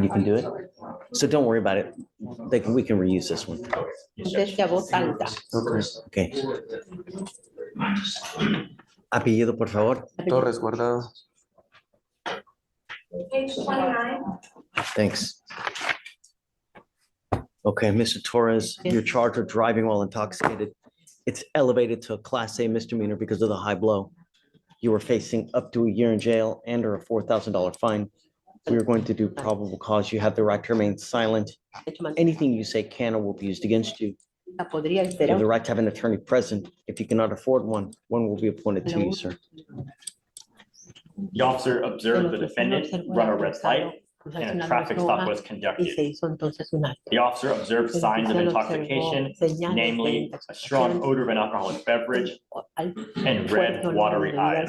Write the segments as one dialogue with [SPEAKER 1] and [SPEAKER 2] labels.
[SPEAKER 1] You can do it? So don't worry about it. We can reuse this one.
[SPEAKER 2] Desde a voz alta.
[SPEAKER 1] Okay. Apellido, por favor.
[SPEAKER 3] Torres Guardado.
[SPEAKER 4] Page 29.
[SPEAKER 1] Thanks. Okay, Mr. Torres, you're charged with driving while intoxicated. It's elevated to a Class A misdemeanor because of the high blow. You were facing up to a year in jail and or a $4,000 fine. We are going to do probable cause. You have the right to remain silent. Anything you say can or will be used against you. You have the right to have an attorney present. If you cannot afford one, one will be appointed to you, sir.
[SPEAKER 5] The officer observed the defendant run a red light and a traffic stop was conducted. The officer observed signs of intoxication, namely a strong odor of an alcoholic beverage and red, watery eyes.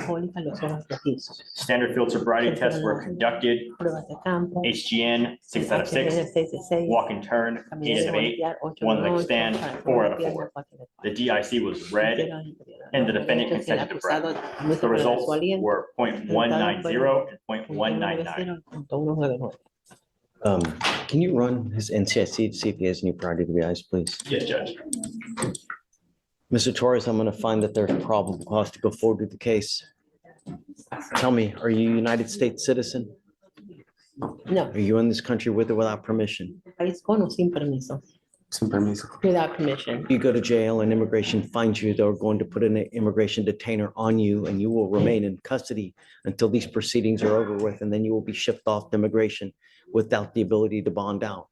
[SPEAKER 5] Standard field sobriety tests were conducted. HGN, 6 out of 6. Walk and turn, 8 out of 8. One leg stand, 4 out of 4. The DIC was red, and the defendant consented to breath. The results were 0.190 and 0.199.
[SPEAKER 1] Can you run his NCIC to see if he has any prior DUIs, please?
[SPEAKER 5] Yes, Judge.
[SPEAKER 1] Mr. Torres, I'm going to find that there's probable cause to go forward with the case. Tell me, are you a United States citizen?
[SPEAKER 2] No,
[SPEAKER 1] Are you in this country with or without permission?
[SPEAKER 2] país con o sin permiso,
[SPEAKER 3] Sin permiso.
[SPEAKER 2] without permission.
[SPEAKER 1] You go to jail and immigration finds you, they're going to put an immigration detainer on you and you will remain in custody until these proceedings are over with, and then you will be shipped off to immigration without the ability to bond out.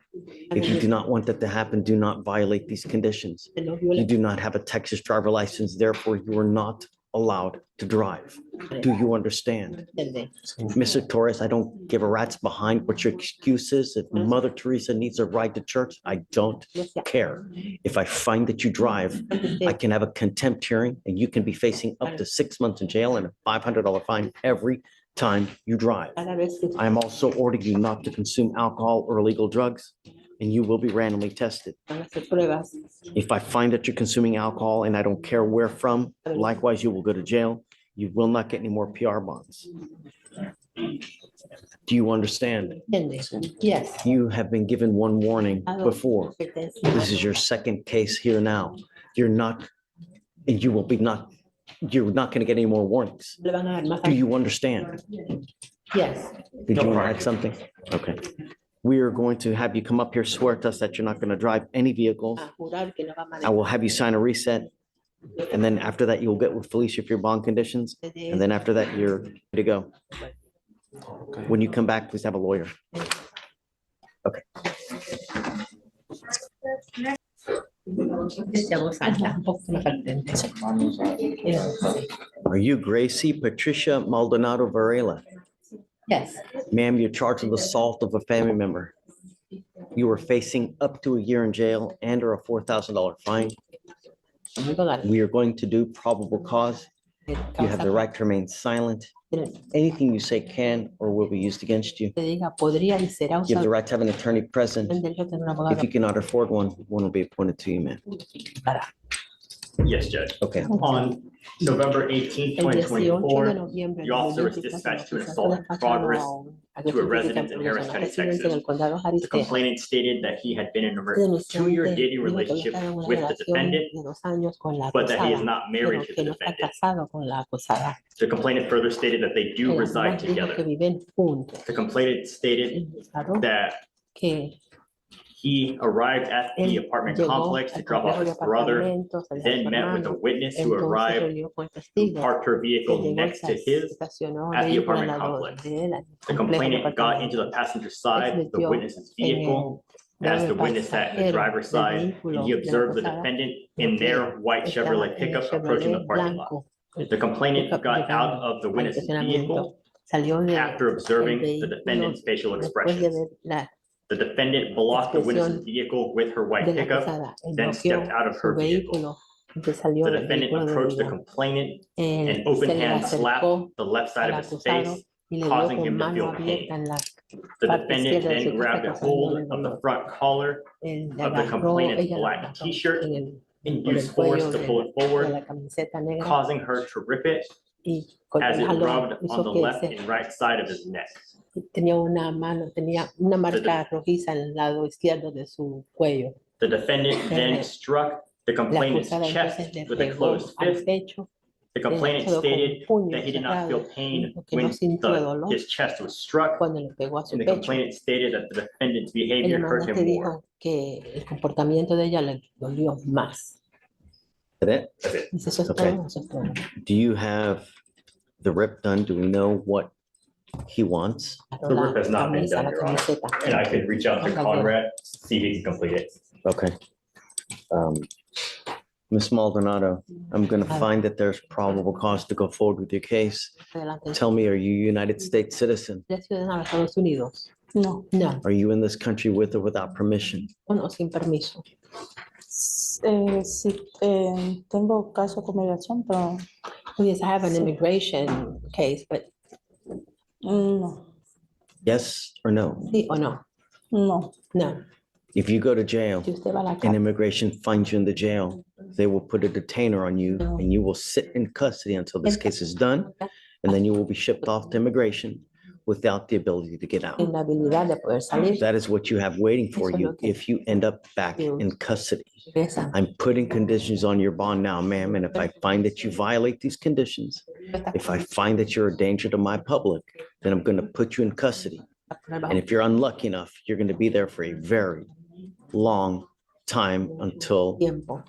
[SPEAKER 1] If you do not want that to happen, do not violate these conditions. You do not have a Texas driver license, therefore you are not allowed to drive. Do you understand? Mr. Torres, I don't give a rat's behind what your excuse is. If Mother Teresa needs a ride to church, I don't care. If I find that you drive, I can have a contempt hearing and you can be facing up to 6 months in jail and a $500 fine every time you drive. I am also ordering you not to consume alcohol or illegal drugs, and you will be randomly tested. If I find that you're consuming alcohol and I don't care where from, likewise, you will go to jail. You will not get any more PR bonds. Do you understand?
[SPEAKER 2] Yes.
[SPEAKER 1] You have been given one warning before. This is your second case here now. You're not, and you will be not, you're not going to get any more warnings. Do you understand?
[SPEAKER 2] Yes.
[SPEAKER 1] Did you want to add something? Okay. We are going to have you come up here, swear to us that you're not going to drive any vehicles. I will have you sign a reset. And then after that, you'll get with Felicia for your bond conditions. And then after that, you're good to go. When you come back, please have a lawyer. Okay. Are you Gracie Patricia Maldonado Varela?
[SPEAKER 2] Yes.
[SPEAKER 1] Ma'am, you're charged with assault of a family member. You are facing up to a year in jail and or a $4,000 fine. We are going to do probable cause. You have the right to remain silent. Anything you say can or will be used against you. You have the right to have an attorney present. If you cannot afford one, one will be appointed to you, ma'am.
[SPEAKER 5] Yes, Judge.
[SPEAKER 1] Okay.
[SPEAKER 5] On November 18th, 2024, the officer was dispatched to an assault in progress to a residence in Harris County, Texas. The complainant stated that he had been in a 2-year dating relationship with the defendant, but that he is not married to the defendant. The complainant further stated that they do reside together. The complainant stated that he arrived at the apartment complex to drop off his brother, then met with a witness who arrived, who parked her vehicle next to his at the apartment complex. The complainant got into the passenger side of the witness's vehicle as the witness sat in the driver's side, and he observed the defendant in their white Chevrolet pickup approaching the parking lot. The complainant got out of the witness's vehicle after observing the defendant's facial expressions. The defendant blocked the witness's vehicle with her white pickup, then stepped out of her vehicle. The defendant approached the complainant and open hand slapped the left side of his face, causing him to feel pain. The defendant then grabbed a hold of the front collar of the complainant's black t-shirt and used force to pull it forward, causing her to rip it
[SPEAKER 2] y
[SPEAKER 5] as
[SPEAKER 2] el
[SPEAKER 5] it
[SPEAKER 2] jalón
[SPEAKER 5] rubbed on
[SPEAKER 2] hizo
[SPEAKER 5] the
[SPEAKER 2] que
[SPEAKER 5] left
[SPEAKER 2] se-
[SPEAKER 5] and right side of his neck.
[SPEAKER 2] tenía una marca rojiza en el lado izquierdo de su cuello.
[SPEAKER 5] The defendant then
[SPEAKER 2] Eh,
[SPEAKER 5] struck the
[SPEAKER 2] La
[SPEAKER 5] complainant's
[SPEAKER 2] acusada
[SPEAKER 5] chest
[SPEAKER 2] entonces le
[SPEAKER 5] with a
[SPEAKER 2] pegó
[SPEAKER 5] closed
[SPEAKER 2] al
[SPEAKER 5] fist.
[SPEAKER 2] pecho,
[SPEAKER 5] The complainant
[SPEAKER 2] todo con un
[SPEAKER 5] stated
[SPEAKER 2] puño
[SPEAKER 5] that he did not feel
[SPEAKER 2] cerrado,
[SPEAKER 5] pain
[SPEAKER 2] dijo que no
[SPEAKER 5] when
[SPEAKER 2] sintió dolor
[SPEAKER 5] his chest was struck,
[SPEAKER 2] cuando le pegó a su
[SPEAKER 5] and the
[SPEAKER 2] pecho.
[SPEAKER 5] complainant stated that the defendant's
[SPEAKER 2] El
[SPEAKER 5] behavior hurt
[SPEAKER 2] demandante
[SPEAKER 5] him more.
[SPEAKER 2] dijo que el comportamiento de ella le dolió más.
[SPEAKER 1] Is that it?
[SPEAKER 5] That's it.
[SPEAKER 2] Dice, eso es
[SPEAKER 1] Okay.
[SPEAKER 2] todo, eso es todo.
[SPEAKER 1] Do you have the rip done? Do we know what he wants?
[SPEAKER 5] The rip has not been done,
[SPEAKER 2] La
[SPEAKER 5] Your Honor.
[SPEAKER 2] camiseta.
[SPEAKER 5] And I could reach out to Conrad, see if he can complete it.
[SPEAKER 1] Okay. Ms. Maldonado, I'm going to find that there's probable cause to go forward with your case.
[SPEAKER 2] Adelante.
[SPEAKER 1] Tell me, are you a United States citizen?
[SPEAKER 2] ¿Eres ciudadano de Estados Unidos?
[SPEAKER 4] No,
[SPEAKER 2] No,
[SPEAKER 1] Are you in this country with or without permission?
[SPEAKER 2] o no, sin permiso.
[SPEAKER 4] sí, tengo caso con migración, pero
[SPEAKER 2] Yes, I have an immigration case, but
[SPEAKER 4] no,
[SPEAKER 1] Yes or no?
[SPEAKER 2] sí o no?
[SPEAKER 4] no.
[SPEAKER 2] No.
[SPEAKER 1] If you go to jail
[SPEAKER 2] Si usted va a la
[SPEAKER 1] and
[SPEAKER 2] cárcel,
[SPEAKER 1] immigration finds you in the jail, they will put a detainer on you and you will sit in custody until this case is done. And then you will be shipped off to immigration without the ability to get out.
[SPEAKER 2] en la habilidad de poder salir,
[SPEAKER 1] That is what you have waiting for you if you end up back in custody.
[SPEAKER 2] regresa.
[SPEAKER 1] I'm putting conditions on your bond now, ma'am, and if I find that you violate these conditions, if I find that you're a danger to my public, then I'm going to put you in custody. And if you're unlucky enough, you're going to be there for a very long time until
[SPEAKER 2] Tiempo.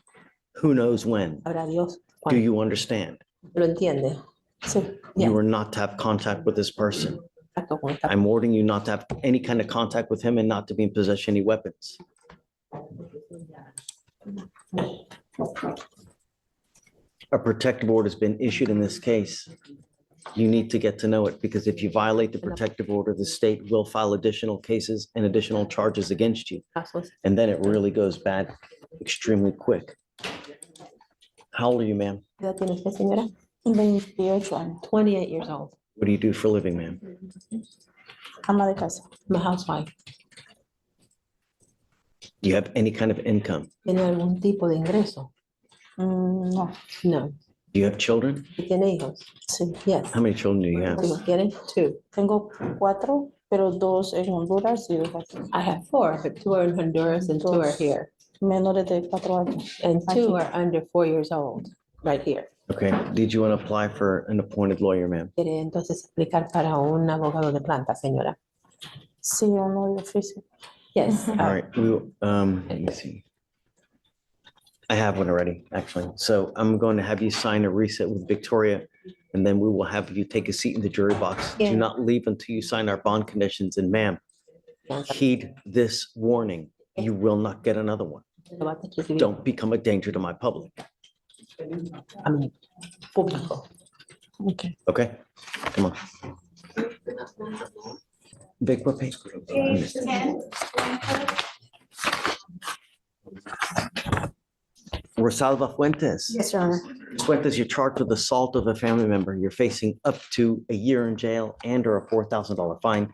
[SPEAKER 1] who knows when.
[SPEAKER 2] Habrá Dios.
[SPEAKER 1] Do
[SPEAKER 2] cuando
[SPEAKER 1] you understand?
[SPEAKER 2] lo entiende.
[SPEAKER 4] Sí,
[SPEAKER 1] You
[SPEAKER 2] Yes.
[SPEAKER 1] are not to have contact with this person.
[SPEAKER 2] Contacto con esta-
[SPEAKER 1] I'm ordering you not to have any kind of contact with him and not to be in possession of any weapons. A protective order has been issued in this case. You need to get to know it because if you violate the protective order, the state will file additional cases and additional charges against you.
[SPEAKER 2] casos.
[SPEAKER 1] And then it really goes bad extremely quick. How old are you, ma'am?
[SPEAKER 2] ¿Qué edad tiene usted, señora?
[SPEAKER 4] 28 años,
[SPEAKER 2] 28 years old.
[SPEAKER 1] What do you do for a living, ma'am?
[SPEAKER 4] ama de casa.
[SPEAKER 2] I'm a housewife.
[SPEAKER 1] Do you have any kind of income?
[SPEAKER 2] ¿Tiene algún tipo de ingreso?
[SPEAKER 4] No,
[SPEAKER 2] No.
[SPEAKER 1] Do you have children?
[SPEAKER 2] ¿Y tiene hijos?
[SPEAKER 4] sí.
[SPEAKER 2] Yes.
[SPEAKER 1] How many children do you have?
[SPEAKER 2] ¿Sí los tiene? Two.
[SPEAKER 4] Tengo 4, pero 2 en Honduras y 2 aquí.
[SPEAKER 2] I have four, but two are in Honduras and two are here.
[SPEAKER 4] Menores de 4 años.
[SPEAKER 2] And two
[SPEAKER 4] Aquí.
[SPEAKER 2] are under 4 years old, right here.
[SPEAKER 1] Okay, did you want to apply for an appointed lawyer, ma'am?
[SPEAKER 2] ¿Quiere entonces explicar para un abogado de planta, señora?
[SPEAKER 4] Sí, uno de oficio.
[SPEAKER 2] Yes.
[SPEAKER 1] All right, let me see. I have one already, actually. So I'm going to have you sign a reset with Victoria, and then we will have you take a seat in the jury box.
[SPEAKER 2] Yeah.
[SPEAKER 1] Do not leave until you sign our bond conditions. And ma'am, heed this warning. You will not get another one. Don't become a danger to my public,
[SPEAKER 2] A mi público.
[SPEAKER 4] Ok.
[SPEAKER 1] okay? Come on. Vic, what page? Rosalba Fuentes.
[SPEAKER 4] Yes, Your Honor.
[SPEAKER 1] Fuentes, you're charged with assault of a family member. You're facing up to a year in jail and or a $4,000 fine.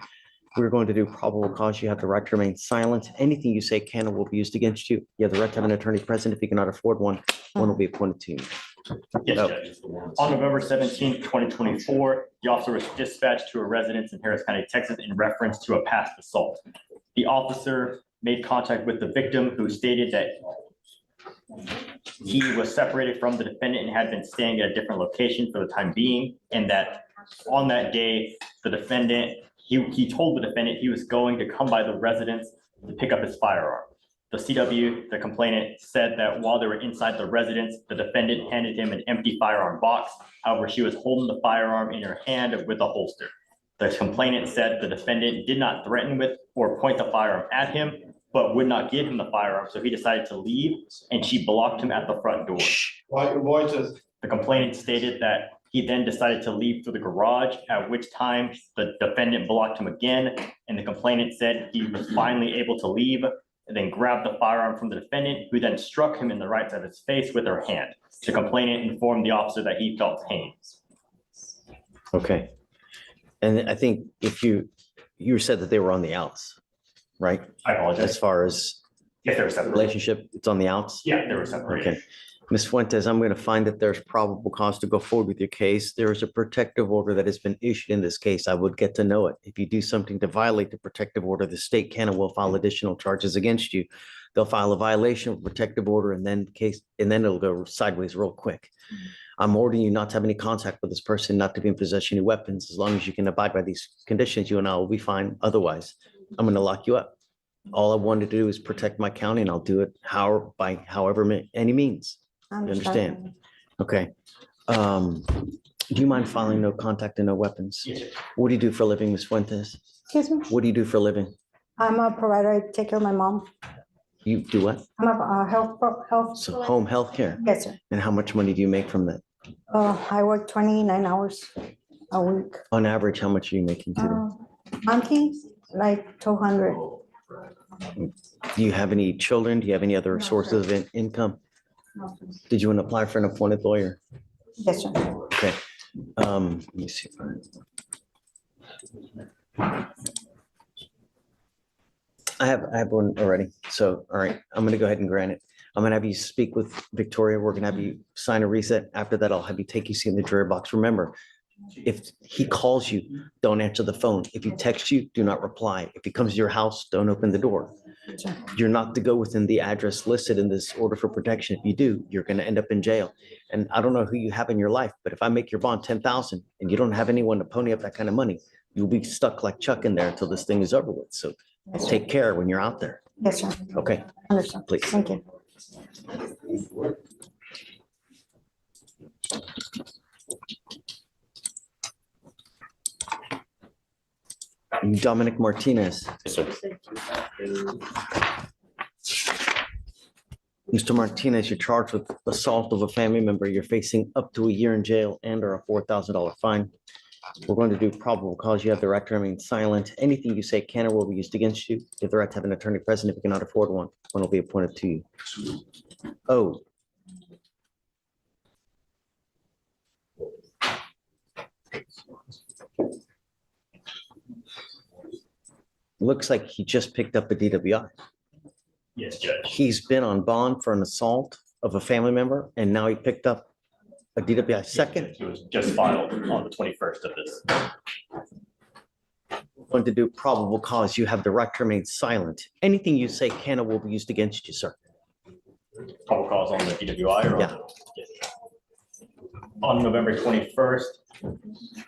[SPEAKER 1] We're going to do probable cause. You have the right to remain silent. Anything you say can or will be used against you. You have the right to have an attorney present. If you cannot afford one, one will be appointed to you.
[SPEAKER 5] Yes,
[SPEAKER 1] Oh.
[SPEAKER 5] Judge. On November 17, 2024, the officer was dispatched to a residence in Harris County, Texas, in reference to a past assault. The officer made contact with the victim, who stated that he was separated from the defendant and had been staying at a different location for the time being, and that on that day, the defendant, he told the defendant he was going to come by the residence to pick up his firearm. The CW, the complainant, said that while they were inside the residence, the defendant handed him an empty firearm box. However, she was holding the firearm in her hand with a holster. The complainant said the defendant did not threaten with or point the firearm at him, but would not give him the firearm, so he decided to leave, and she blocked him at the front door. The complainant stated that he then decided to leave through the garage, at which time the defendant blocked him again, and the complainant said he was finally able to leave, and then grabbed the firearm from the defendant, who then struck him in the right side of his face with her hand. The complainant informed the officer that he felt pain.
[SPEAKER 1] Okay. And I think if you said that they were on the outs, right?
[SPEAKER 5] I apologize.
[SPEAKER 1] As far as
[SPEAKER 5] Yes, they were separated.
[SPEAKER 1] relationship? It's on the outs?
[SPEAKER 5] Yeah, they were separated.
[SPEAKER 1] Okay. Ms. Fuentes, I'm going to find that there's probable cause to go forward with your case. There is a protective order that has been issued in this case. I would get to know it. If you do something to violate the protective order, the state can and will file additional charges against you. They'll file a violation of protective order and then it'll go sideways real quick. I'm ordering you not to have any contact with this person, not to be in possession of weapons. As long as you can abide by these conditions, you and I will be fine. Otherwise, I'm going to lock you up. All I wanted to do is protect my county, and I'll do it however any means. You understand? Okay. Do you mind filing no contact and no weapons?
[SPEAKER 5] Yes, sir.
[SPEAKER 1] What do you do for a living, Ms. Fuentes?
[SPEAKER 6] Excuse me,
[SPEAKER 1] What do you do for a living?
[SPEAKER 6] I'm a provider. I take care of my mom.
[SPEAKER 1] You do what?
[SPEAKER 6] I'm a health.
[SPEAKER 1] So home health care.
[SPEAKER 6] Yes, sir.
[SPEAKER 1] And how much money do you make from that?
[SPEAKER 6] I work 29 hours a week.
[SPEAKER 1] On average, how much are you making today?
[SPEAKER 6] Monthly, like 200.
[SPEAKER 1] Do you have any children? Do you have any other
[SPEAKER 6] No,
[SPEAKER 1] sources of income? Did you want to apply for an appointed lawyer?
[SPEAKER 6] Yes, sir.
[SPEAKER 1] Okay. Let me see. I have one already. So, all right, I'm gonna go ahead and grant it. I'm gonna have you speak with Victoria. We're gonna have you sign a reset. After that, I'll have you take your seat in the jury box. Remember, if he calls you, don't answer the phone. If he texts you, do not reply. If he comes to your house, don't open the door.
[SPEAKER 6] Sure.
[SPEAKER 1] You're not to go within the address listed in this order for protection. If you do, you're gonna end up in jail. And I don't know who you have in your life, but if I make your bond 10,000 and you don't have anyone to pony up that kind of money, you'll be stuck like Chuck in there until this thing is over with. So
[SPEAKER 6] Yes, sir.
[SPEAKER 1] take care when you're out there.
[SPEAKER 6] Yes, sir.
[SPEAKER 1] Okay,
[SPEAKER 6] Understand.
[SPEAKER 1] please.
[SPEAKER 6] Thank you.
[SPEAKER 1] Dominic Martinez.
[SPEAKER 5] Yes, sir.
[SPEAKER 1] Mr. Martinez, you're charged with assault of a family member. You're facing up to a year in jail and or a $4,000 fine. We're going to do probable cause. You have the right to remain silent. Anything you say can or will be used against you. You have the right to have an attorney present. If you cannot afford one will be appointed to you. Oh. Looks like he just picked up a DWI.
[SPEAKER 5] Yes, Judge.
[SPEAKER 1] He's been on bond for an assault of a family member, and now he picked up a DWI second.
[SPEAKER 5] It was just filed on the 21st of this.
[SPEAKER 1] Going to do probable cause. You have the right to remain silent. Anything you say can or will be used against you, sir.
[SPEAKER 5] Probable cause on the DWI or?
[SPEAKER 1] Yeah.
[SPEAKER 5] Yes. On November 21st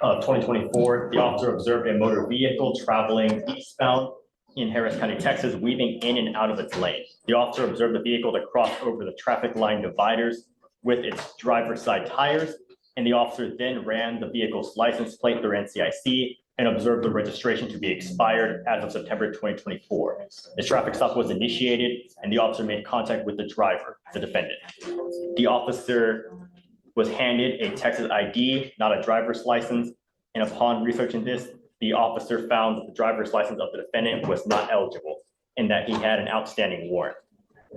[SPEAKER 5] of 2024, the officer observed a motor vehicle traveling eastbound in Harris County, Texas, weaving in and out of its lane. The officer observed the vehicle to cross over the traffic line dividers with its driver's side tires, and the officer then ran the vehicle's license plate through NCIC and observed the registration to be expired as of September 2024. The traffic stop was initiated, and the officer made contact with the driver, the defendant. The officer was handed a Texas ID, not a driver's license, and upon researching this, the officer found that the driver's license of the defendant was not eligible and that he had an outstanding warrant.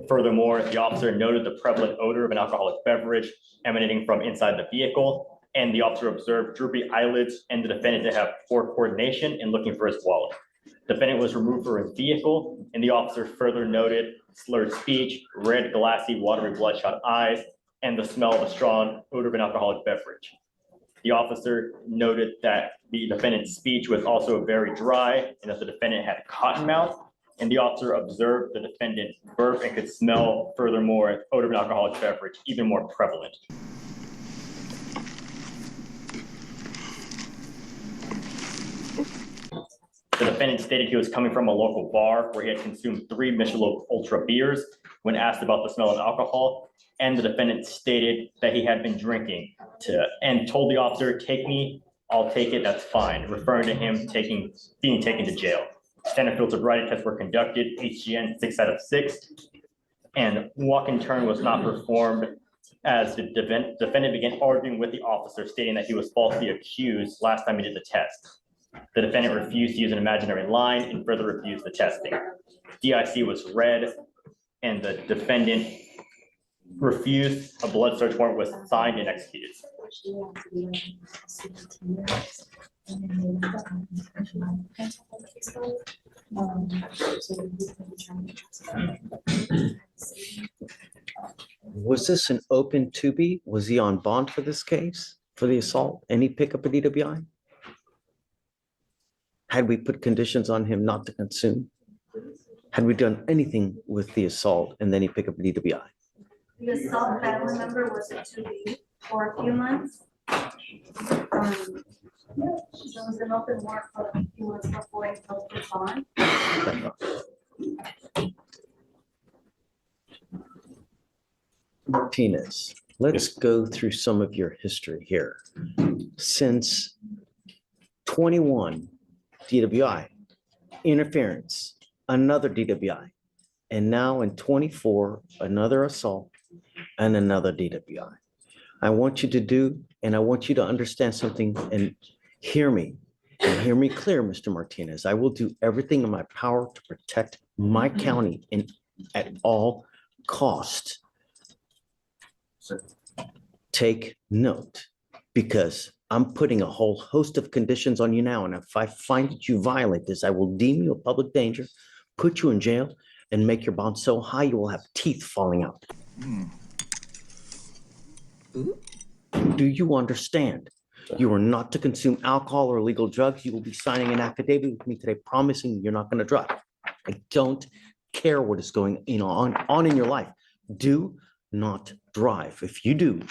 [SPEAKER 5] Furthermore, the officer noted the prevalent odor of an alcoholic beverage emanating from inside the vehicle, and the officer observed droopy eyelids and the defendant to have poor coordination in looking for his wallet. The defendant was removed from his vehicle, and the officer further noted slurred speech, red, glassy, watery, bloodshot eyes, and the smell of a strong odor of an alcoholic beverage. The officer noted that the defendant's speech was also very dry and that the defendant had cotton mouth, and the officer observed the defendant burp and could smell, furthermore, odor of an alcoholic beverage, even more prevalent. The defendant stated he was coming from a local bar where he had consumed 3 Michelob Ultra beers when asked about the smell of alcohol. And the defendant stated that he had been drinking and told the officer, "Take me, I'll take it, that's fine," referring to him being taken to jail. Standard field sobriety tests were conducted, HGN 6 out of 6, and walk and turn was not performed as the defendant began arguing with the officer, stating that he was falsely accused last time he did the test. The defendant refused to use an imaginary line and further refused the testing. DIC was read, and the defendant refused. A blood search warrant was signed and executed.
[SPEAKER 1] Was this an open to be? Was he on bond for this case, for the assault? And he pick up a DWI? Had we put conditions on him not to consume? Had we done anything with the assault and then he pick up a DWI?
[SPEAKER 7] The assault family member was a 2B for a few months. There was an open warrant for a few months before he posted bond.
[SPEAKER 1] Martinez, let's go through some of your history here. Since 21, DWI, interference, another DWI, and now in 24, another assault and another DWI. I want you to do, and I want you to understand something and hear me clear, Mr. Martinez. I will do everything in my power to protect my county at all costs. Take note, because I'm putting a whole host of conditions on you now, and if I find that you violate this, I will deem you a public danger, put you in jail, and make your bond so high you will have teeth falling out. Do you understand? You are not to consume alcohol or illegal drugs. You will be signing an affidavit with me today promising you're not going to drive. I don't care what is going on in your life. Do not drive. If you do,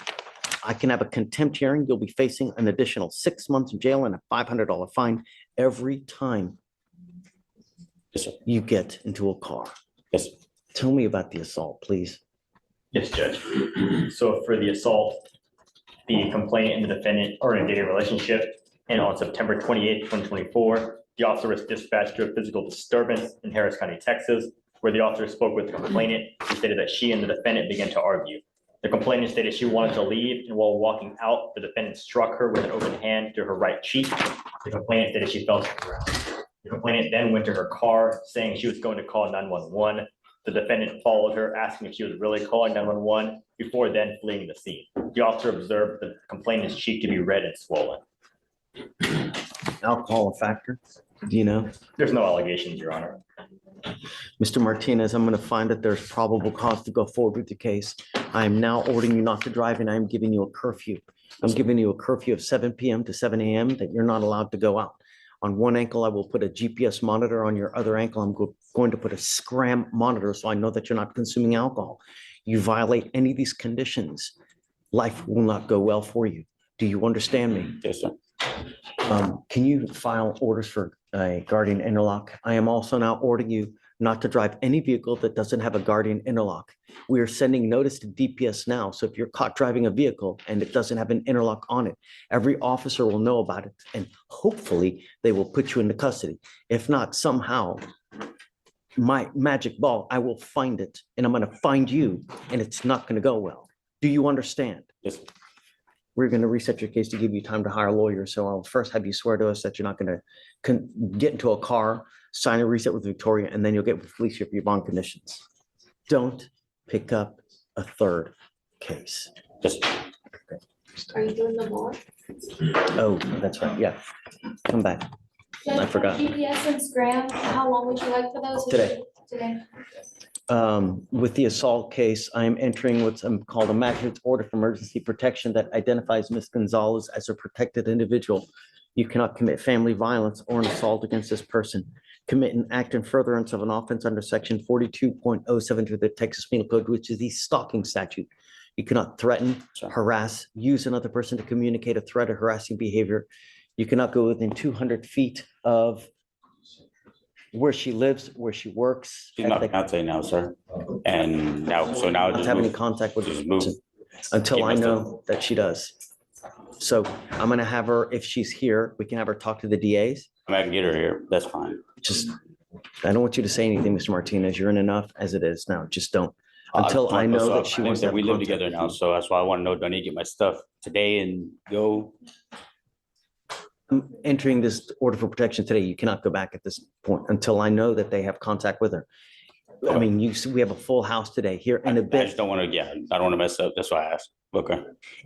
[SPEAKER 1] I can have a contempt hearing. You'll be facing an additional 6 months in jail and a $500 fine every time
[SPEAKER 8] Yes, sir.
[SPEAKER 1] you get into a car.
[SPEAKER 8] Yes, sir.
[SPEAKER 1] Tell me about the assault, please.
[SPEAKER 5] Yes, Judge. So for the assault, the complainant and the defendant are in a dating relationship, and on September 28th, 2024, the officer was dispatched to a physical disturbance in Harris County, Texas, where the officer spoke with the complainant. He stated that she and the defendant began to argue. The complainant stated she wanted to leave, and while walking out, the defendant struck her with an open hand to her right cheek. The complainant stated she fell to the ground. The complainant then went to her car, saying she was going to call 911. The defendant followed her, asking if she was really calling 911, before then fleeing the scene. The officer observed the complainant's cheek to be red and swollen.
[SPEAKER 1] Alcohol a factor? Do you know?
[SPEAKER 5] There's no allegations, Your Honor.
[SPEAKER 1] Mr. Martinez, I'm going to find that there's probable cause to go forward with the case. I am now ordering you not to drive, and I'm giving you a curfew. I'm giving you a curfew of 7 p.m. to 7 a.m. that you're not allowed to go out. On one ankle, I will put a GPS monitor. On your other ankle, I'm going to put a scram monitor so I know that you're not consuming alcohol. You violate any of these conditions, life will not go well for you. Do you understand me?
[SPEAKER 8] Yes, sir.
[SPEAKER 1] Can you file orders for a guardian interlock? I am also now ordering you not to drive any vehicle that doesn't have a guardian interlock. We are sending notice to DPS now. So if you're caught driving a vehicle and it doesn't have an interlock on it, every officer will know about it, and hopefully they will put you into custody. If not, somehow, my magic ball, I will find it, and I'm going to find you, and it's not going to go well. Do you understand?
[SPEAKER 8] Yes, sir.
[SPEAKER 1] We're going to reset your case to give you time to hire a lawyer. So I'll first have you swear to us that you're not going to get into a car, sign a reset with Victoria, and then you'll get with Fleischer for your bond conditions. Don't pick up a third case.
[SPEAKER 8] Yes, sir.
[SPEAKER 7] Are you doing the more?
[SPEAKER 1] Oh, that's right. Yeah. Come back. I forgot.
[SPEAKER 7] GPS and Scram, how long would you like for those?
[SPEAKER 1] Today.
[SPEAKER 7] Today.
[SPEAKER 1] With the assault case, I am entering what's called a magistrate's order for emergency protection that identifies Ms. Gonzalez as a protected individual. You cannot commit family violence or an assault against this person. Commit an act in furtherance of an offense under section 42.072 of the Texas Penal Code, which is the stalking statute. You cannot threaten, harass, use another person to communicate a threat or harassing behavior. You cannot go within 200 feet of where she lives, where she works.
[SPEAKER 8] She's not fiance now, sir. And now, so now.
[SPEAKER 1] Not have any contact with
[SPEAKER 8] Just
[SPEAKER 1] her
[SPEAKER 8] move.
[SPEAKER 1] until I know that she does. So I'm gonna have her, if she's here, we can have her talk to the DAs.
[SPEAKER 8] I'm not gonna get her here. That's fine.
[SPEAKER 1] Just, I don't want you to say anything, Mr. Martinez. You're in enough as it is now. Just don't. Until I know that she wants to have
[SPEAKER 8] We live
[SPEAKER 1] contact
[SPEAKER 8] together
[SPEAKER 1] with
[SPEAKER 8] now,
[SPEAKER 1] you.
[SPEAKER 8] so that's why I want to know, do I need to get my stuff today and go?
[SPEAKER 1] I'm entering this order for protection today. You cannot go back at this point until I know that they have contact with her. I mean, we have a full house today. Here in a
[SPEAKER 8] I
[SPEAKER 1] bit,
[SPEAKER 8] just don't want to, yeah, I don't want to mess up. That's why I asked. Okay.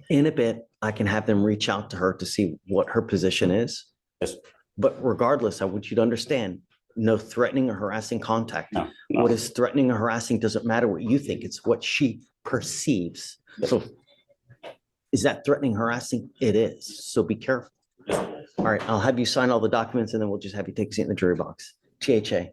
[SPEAKER 1] in a bit, I can have them reach out to her to see what her position is.
[SPEAKER 8] Yes.
[SPEAKER 1] But regardless, I want you to understand, No threatening or harassing contact.
[SPEAKER 8] No,
[SPEAKER 1] What
[SPEAKER 8] no.
[SPEAKER 1] is threatening or harassing doesn't matter what you think. It's what she perceives. So is that threatening, harassing? It is. So be careful. All right, I'll have you sign all the documents and then we'll just have you take a seat in the jury box. THA.